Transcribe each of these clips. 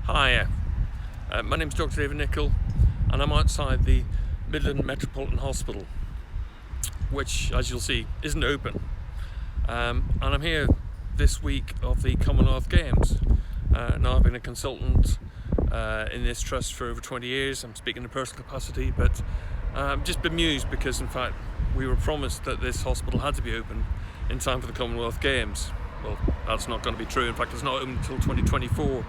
Hi, my name's Dr. David Nichol, and I'm outside the Midland Metropolitan Hospital, which, as you'll see, isn't open. And I'm here this week of the Commonwealth Games. Now, I've been a consultant in this trust for over 20 years. I'm speaking in personal capacity, but I'm just bemused because, in fact, we were promised that this hospital had to be open in time for the Commonwealth Games. Well, that's not going to be true. In fact, it's not open until 2024.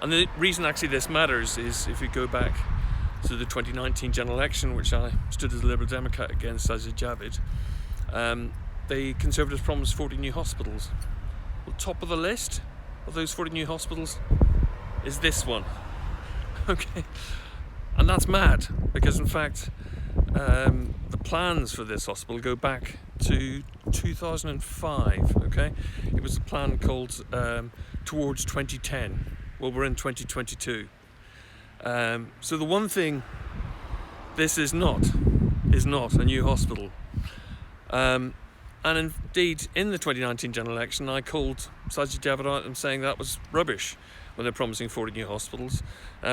And the reason actually this matters is if you go back to the 2019 general election, which I stood as a Liberal Democrat against Sajid Javid, the Conservatives promised 40 new hospitals. Well, top of the list of those 40 new hospitals is this one. Okay, and that's mad because in fact the plans for this hospital go back to 2005. Okay, it was a plan called Towards 2010. Well, we're in 2022. So the one thing this is not a new hospital. And indeed, in the 2019 general election, I called Sajid Javid out and saying that was rubbish when they're promising 40 new hospitals.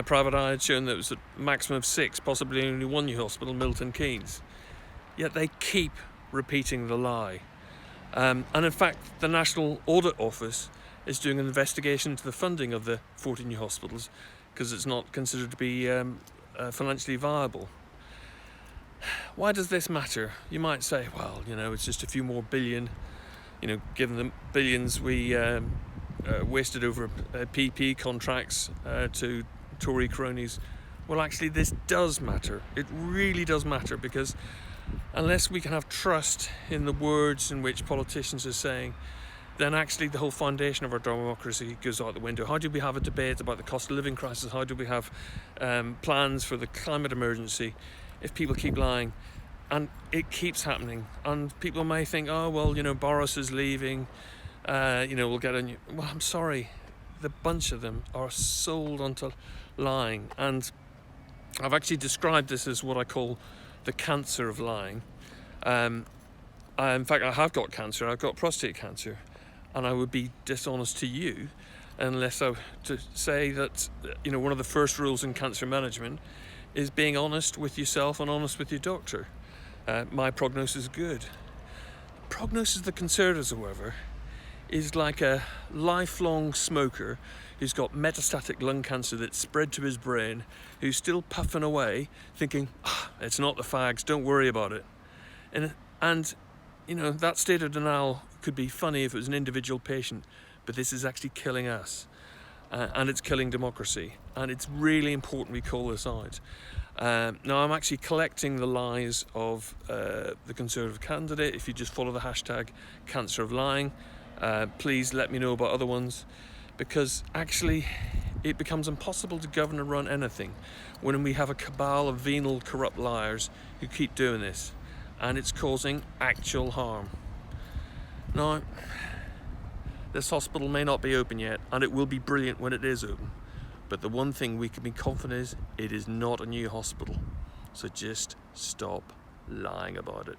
Private Eye had shown that it was a maximum of 6, possibly only one new hospital, Milton Keynes. Yet they keep repeating the lie. And in fact, the National Audit Office is doing an investigation into the funding of the 40 new hospitals because it's not considered to be financially viable. Why does this matter? You might say, well, it's just a few more billion, given the billions we wasted over PP contracts to Tory cronies. Well, actually, this does matter. It really does matter because unless we can have trust in the words in which politicians are saying, then actually the whole foundation of our democracy goes out the window. How do we have a debate about the cost of living crisis? How do we have plans for the climate emergency if people keep lying? And it keeps happening. And people may think, oh, well, Boris is leaving, we'll get a new... Well, I'm sorry. The bunch of them are sold onto lying. And I've actually described this as what I call the cancer of lying. In fact, I have got cancer. I've got prostate cancer. And I would be dishonest to you unless I were to say that, one of the first rules in cancer management is being honest with yourself and honest with your doctor. My prognosis is good. Prognosis of the Conservatives, however, is like a lifelong smoker who's got metastatic lung cancer that's spread to his brain, who's still puffing away, thinking, it's not the fags, don't worry about it. And that state of denial could be funny if it was an individual patient, but this is actually killing us. And it's killing democracy. And it's really important we call this out. Now, I'm actually collecting the lies of the Conservative candidate. If you just follow the hashtag cancer of lying, please let me know about other ones. Because actually, it becomes impossible to govern and run anything when we have a cabal of venal, corrupt liars who keep doing this. And it's causing actual harm. Now, this hospital may not be open yet, and it will be brilliant when it is open. But the one thing we can be confident is, it is not a new hospital. So just stop lying about it.